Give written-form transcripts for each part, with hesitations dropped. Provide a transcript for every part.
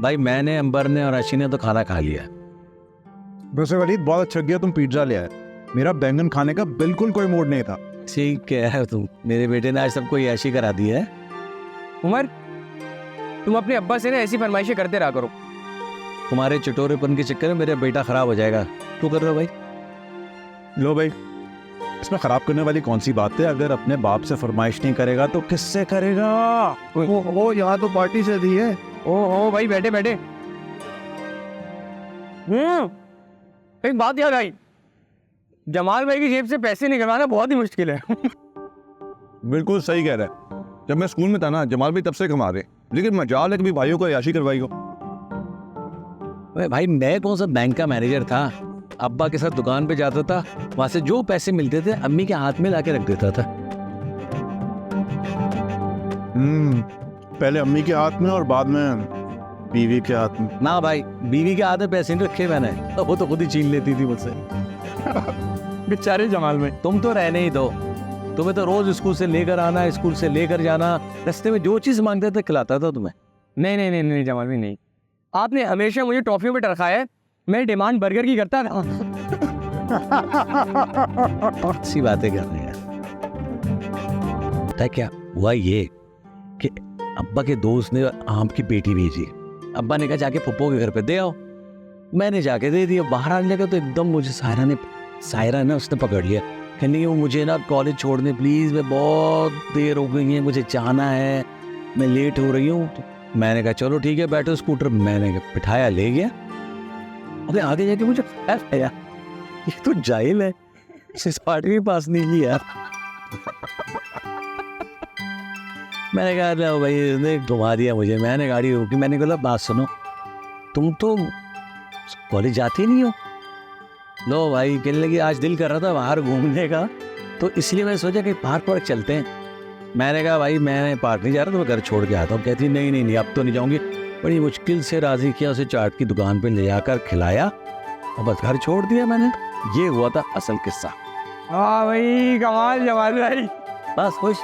भाई मैंने, अंबर ने और अर्शी ने तो खाना खा लिया। वैसे वलीद बहुत अच्छा किया तुम पिज्जा ले आए, मेरा बैंगन खाने का बिल्कुल कोई मूड नहीं था। ठीक है तुम, मेरे बेटे ने आज सबको ऐशी करा दी है। उमर, तुम अपने अब्बा से ना ऐसी फरमाइशें करते रहा करो। तुम्हारे चटोरेपन के चक्कर में मेरा बेटा खराब हो जाएगा। तू कर रहे हो भाई? लो भाई, इसमें खराब करने वाली कौन सी बात है? अगर अपने बाप से फरमाइश नहीं करेगा तो किससे करेगा? वो यहाँ तो पार्टी से दी है। ओ भाई बैठे बैठे। एक बात याद आई, जमाल भाई की जेब से पैसे निकलवाना बहुत ही मुश्किल है। बिल्कुल सही कह रहा है। जब मैं स्कूल में था ना, जमाल भी तब से कमा रहे, लेकिन मजाल है कि भाइयों को याशी करवाई हो। भाई मैं कौन सा बैंक का मैनेजर था? अब्बा के साथ दुकान पे जाता था, वहां से जो पैसे मिलते थे अम्मी के हाथ में लाके रख देता था। पहले अम्मी के हाथ में और बाद में बीवी के हाथ में। ना भाई, बीवी के हाथ में पैसे नहीं रखे मैंने, तो वो तो खुद ही छीन लेती थी मुझसे। बेचारे जमाल भाई। तुम तो रहने ही दो, तुम्हें तो रोज स्कूल से लेकर आना, स्कूल से लेकर जाना, रास्ते में जो चीज मांगते थे खिलाता था तुम्हें। नहीं जमाल भाई नहीं, आपने हमेशा मुझे टॉफियों पे रखा है, मैं डिमांड बर्गर की करता था। अच्छी बातें कर रहे हैं। पता है क्या हुआ ये कि अब्बा के दोस्त ने आम की पेटी भेजी। अब्बा ने कहा जाके पप्पो के घर पे दे आओ। मैंने जाके दे दिया। बाहर आने का तो एकदम मुझे सायरा ना उसने पकड़ लिया। कहने लगी वो मुझे ना कॉलेज छोड़ने प्लीज, मैं बहुत देर हो गई है, मुझे जाना है, मैं लेट हो रही हूँ। तो मैंने कहा चलो ठीक है बैठो स्कूटर। मैंने बिठाया, ले गया। अबे आगे जाके मुझे यार ये तो जाहिल है, इस पार्टी भी पास नहीं की यार। मैंने कहा लो भाई, इसने घुमा दिया मुझे। मैंने गाड़ी रोकी, मैंने कहा बात सुनो, तुम तो कॉलेज जाते नहीं हो। लो भाई, कहने लगी आज दिल कर रहा था बाहर घूमने का, तो इसलिए मैं सोचा कि पार्क वार्क चलते हैं। मैंने कहा भाई मैं पार्क नहीं जा रहा, तो मैं घर छोड़ के आता हूँ। कहती नहीं अब तो नहीं जाऊँगी। बड़ी मुश्किल से राजी किया, उसे चाट की दुकान पे ले जाकर खिलाया और बस घर छोड़ दिया मैंने। ये हुआ था असल किस्सा। हाँ भाई कमाल जमाल भाई। बस खुश,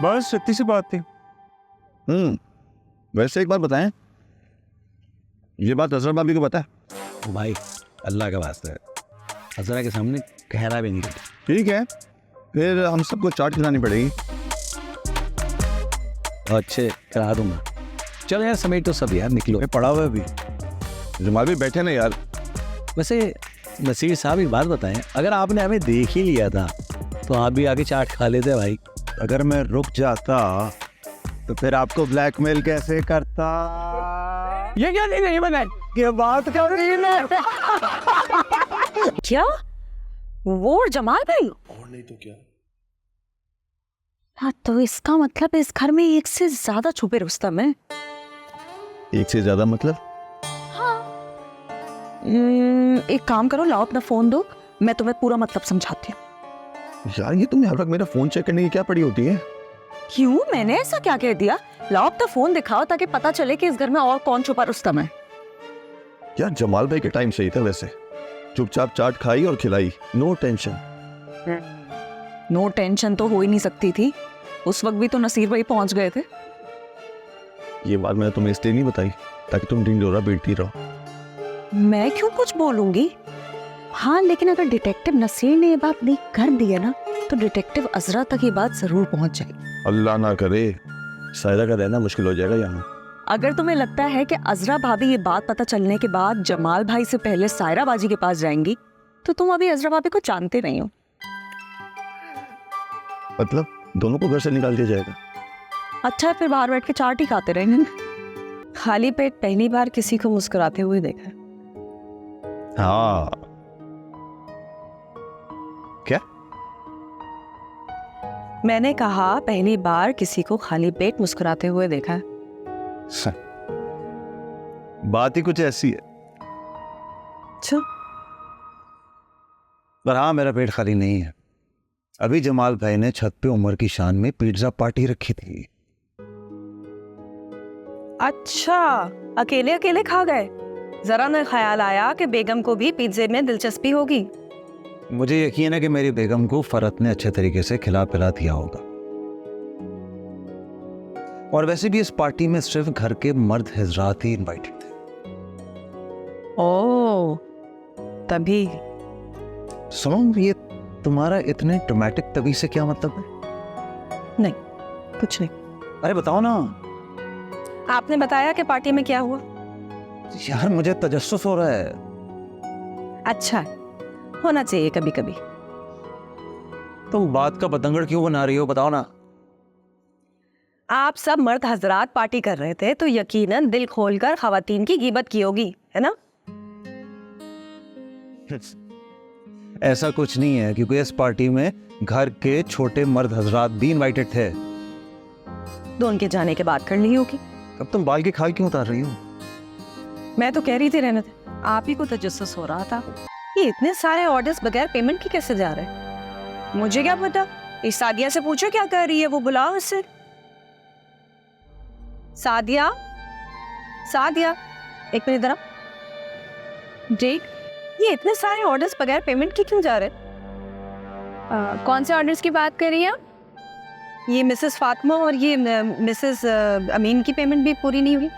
बस इतनी सी बात थी। वैसे एक बात बताएं, ये बात अजहर भाभी को पता है? भाई अल्लाह का वास्ता है, अजरा के सामने कहना भी नहीं। ठीक है, फिर हम सबको चाट खिलानी पड़ेगी। अच्छे करा दूंगा। चलो यार समेट तो सब यार, निकलो। पड़ा हुआ है अभी, जमाल भी बैठे ना यार। वैसे नसीर साहब एक बात बताएं, अगर आपने हमें देख ही लिया था तो आप भी आगे चाट खा लेते भाई। अगर मैं रुक जाता तो फिर आपको ब्लैकमेल कैसे करता? ये क्या नहीं बनाए, ये बात क्या रही है? क्या वो और जमाल भाई? और नहीं तो क्या। हाँ तो इसका मतलब इस घर में एक से ज्यादा छुपे रुस्तम है। एक से ज्यादा मतलब? एक काम करो, लाओ अपना फोन दो, मैं तुम्हें पूरा मतलब समझाती हूँ। यार ये तुम यहाँ तक मेरा फोन चेक करने की क्या पड़ी होती है? क्यों, मैंने ऐसा क्या कह दिया? लाओ अपना फोन दिखाओ ताकि पता चले कि इस घर में और कौन छुपा रुस्तम है। यार जमाल भाई के टाइम सही था वैसे, चुपचाप चाट खाई और खिलाई, नो टेंशन। नो टेंशन तो हो ही नहीं सकती थी, उस वक्त भी तो नसीर भाई पहुंच गए थे। ये बात मैंने तुम्हें इसलिए नहीं बताई ताकि तुम ढिंढोरा पीटती रहो। मैं क्यों कुछ बोलूंगी? हाँ लेकिन अगर डिटेक्टिव नसीर ने ये बात लीक कर दी है ना, तो डिटेक्टिव अजरा तक ये बात जरूर पहुंच जाएगी। अल्लाह ना करे, सायरा का रहना मुश्किल हो जाएगा यहाँ। अगर तुम्हें लगता है कि अजरा भाभी ये बात पता चलने के बाद जमाल भाई से पहले सायरा बाजी के पास जाएंगी, तो तुम अभी अजरा भाभी को जानते नहीं हो। मतलब दोनों को घर से निकाल दिया जाएगा? अच्छा फिर बाहर बैठ के चाट ही खाते रहेंगे। खाली पेट पहली बार किसी को मुस्कुराते हुए देखा। हाँ क्या? मैंने कहा पहली बार किसी को खाली पेट मुस्कुराते हुए देखा है। बात ही कुछ ऐसी है। अच्छा, पर हाँ मेरा पेट खाली नहीं है। अभी जमाल भाई ने छत पे उमर की शान में पिज्जा पार्टी रखी थी। अच्छा अकेले अकेले खा गए? जरा न ख्याल आया कि बेगम को भी पिज्जे में दिलचस्पी होगी। मुझे यकीन है कि मेरी बेगम को फरत ने अच्छे तरीके से खिला पिला दिया होगा। और वैसे भी इस पार्टी में सिर्फ घर के मर्द हजरात ही इनवाइटेड थे। ओ, तभी। सुनो, ये तुम्हारा इतने ड्रामेटिक तभी से क्या मतलब है? नहीं, कुछ नहीं। अरे बताओ ना आपने बताया कि पार्टी में क्या हुआ? यार, मुझे तजस्सुस हो रहा है। अच्छा, होना चाहिए कभी कभी। तुम बात का बतंगड़ क्यों बना रही हो, बताओ ना। आप सब मर्द हजरात पार्टी कर रहे थे तो यकीनन दिल खोलकर खवातीन की गीबत की होगी, है ना? ऐसा कुछ नहीं है, क्योंकि इस पार्टी में घर के छोटे मर्द हजरात भी इनवाइटेड थे। तो उनके जाने के बाद कर ली होगी। अब तुम बाल की खाल क्यों उतार रही हो? मैं तो कह रही थी रहने दे, आप ही को तजस्सुस हो रहा था। ये इतने सारे ऑर्डर्स बगैर पेमेंट के कैसे जा रहे हैं? मुझे क्या पता, इस सादिया से पूछो क्या कर रही है, वो बुलाओ उससे। सादिया, सादिया, एक मिनट जरा। जी, ये इतने सारे ऑर्डर्स बगैर पेमेंट के क्यों जा रहे हैं? कौन से ऑर्डर्स की बात कर रही हैं आप? ये मिसेस फातिमा और ये मिसेस अमीन की पेमेंट भी पूरी नहीं हुई।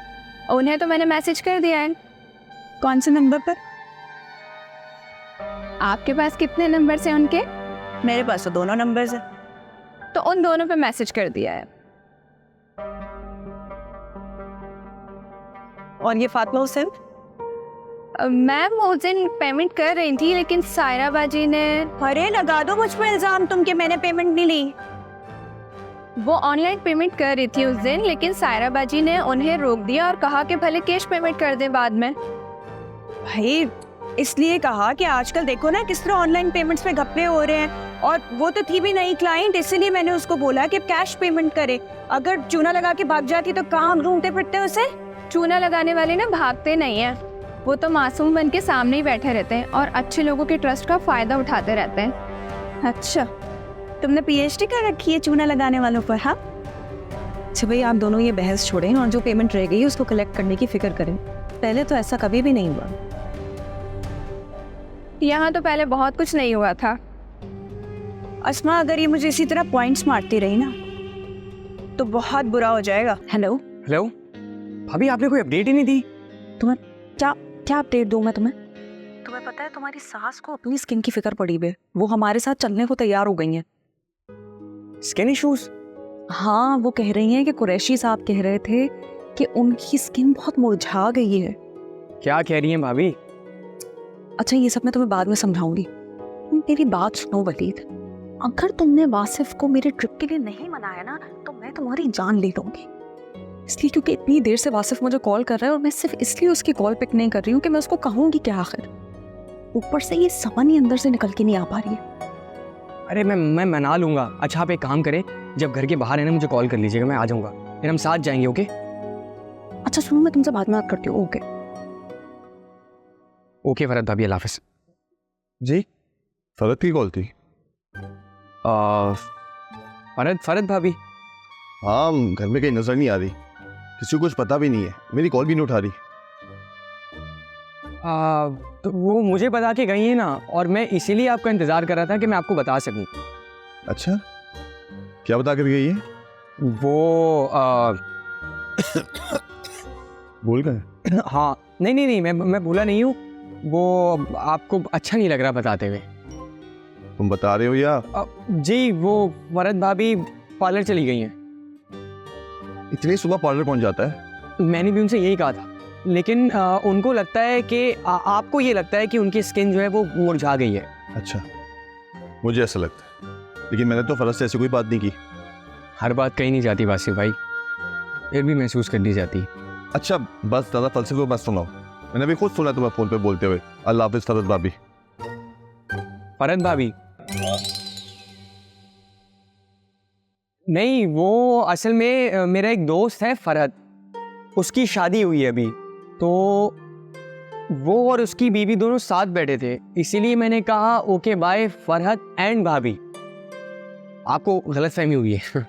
उन्हें तो मैंने मैसेज कर दिया है। कौन से नंबर पर? आपके पास कितने नंबर हैं उनके? मेरे पास तो दोनों नंबर्स हैं। तो उन दोनों पे मैसेज कर दिया है। और ये फातिमा हुसैन? मैम उस दिन पेमेंट कर रही थी, लेकिन सायरा बाजी ने... अरे लगा दो मुझ पर इल्जाम तुम कि मैंने पेमेंट नहीं ली। वो ऑनलाइन पेमेंट कर रही थी उस दिन, लेकिन सायरा बाजी ने उन्हें रोक दिया और कहा कि भले कैश पेमेंट कर दें बाद में। भाई, इसलिए कहा कि आजकल देखो ना किस तरह ऑनलाइन पेमेंट्स पे घपले हो रहे हैं, और वो तो थी भी नई क्लाइंट, इसीलिए मैंने उसको बोला कि कैश पेमेंट करे। अगर चूना लगा के भाग जाती तो कहाँ हम ढूंढते फिरते उसे? चूना लगाने वाले ना भागते नहीं हैं, वो तो मासूम बन के सामने ही बैठे रहते हैं और अच्छे लोगों के ट्रस्ट का फायदा उठाते रहते हैं। अच्छा, तुमने पीएचडी कर रखी है चूना लगाने वालों पर? हाँ। अच्छा भाई, आप दोनों ये बहस छोड़ें और जो पेमेंट रह गई उसको कलेक्ट करने की फिक्र करें। पहले तो ऐसा कभी भी नहीं हुआ। यहाँ तो पहले बहुत कुछ नहीं हुआ था। अस्मा, अगर ये मुझे इसी तरह पॉइंट्स मारती रही ना तो बहुत बुरा हो जाएगा। हेलो हेलो भाभी, आपने कोई अपडेट ही नहीं दी। तुम्हें क्या अपडेट दूं मैं तुम्हें? तुम्हें पता है तुम्हारी सास को अपनी स्किन की फिक्र पड़ी है, वो हमारे साथ चलने को तैयार हो गई हैं। Skin issues? हाँ, वो कह रही हैं कि कुरैशी साहब कह रहे थे कि उनकी स्किन बहुत मुरझा गई है। क्या कह रही हैं भाभी? अच्छा, ये सब मैं तुम्हें बाद में समझाऊंगी। मेरी बात सुनो वलीद, अगर तुमने वासिफ को मेरे ट्रिप के लिए नहीं मनाया ना तो मैं तुम्हारी जान ले लूंगी। इसलिए क्योंकि इतनी देर से वासिफ मुझे कॉल कर रहा है और मैं सिर्फ इसलिए उसकी कॉल पिक नहीं कर रही हूँ कि मैं उसको कहूँगी क्या आखिर। ऊपर से ये समन ही अंदर से निकल के नहीं आ पा रही है। अरे मैं मना लूंगा। अच्छा, आप एक काम करें, जब घर के बाहर है ना मुझे कॉल कर लीजिएगा, मैं आ जाऊंगा, फिर हम साथ जाएंगे। ओके? अच्छा सुनो, मैं तुमसे बाद में बात करती हूँ। ओके ओके फरहत भाभी, अल्लाह हाफिज़। जी, फरहत की कॉल थी? फरहत भाभी। हाँ, घर में कहीं नजर नहीं आ रही, किसी को कुछ पता भी नहीं है, मेरी कॉल भी नहीं उठा रही। तो वो मुझे बता के गई है ना, और मैं इसीलिए आपका इंतज़ार कर रहा था कि मैं आपको बता सकूं। अच्छा, क्या बता कर गई है? वो भूल गए? हाँ, नहीं, मैं भूला नहीं हूँ। वो आपको अच्छा नहीं लग रहा बताते हुए। तुम बता रहे हो या? जी, वो फरहत भाभी पार्लर चली गई हैं। इतनी सुबह पार्लर कौन जाता है? मैंने भी उनसे यही कहा था, लेकिन उनको लगता है कि आपको ये लगता है कि उनकी स्किन जो है वो मुरझा गई है। अच्छा, मुझे ऐसा लगता है, लेकिन मैंने तो फरहत से ऐसी कोई बात नहीं की। हर बात कही नहीं जाती वासिफ भाई, फिर भी महसूस कर दी जाती। अच्छा, बस ज़्यादा फलसफे मत सुनाओ, मैंने अभी खुद सुना तुम्हें फ़ोन पे बोलते हुए। अल्लाह हाफिज़ फरहत भाभी। फरहत भाभी नहीं, वो असल में मेरा एक दोस्त है फरहत, उसकी शादी हुई है अभी, तो वो और उसकी बीवी दोनों साथ बैठे थे, इसीलिए मैंने कहा ओके बाय फरहत एंड भाभी। आपको गलतफहमी हुई है।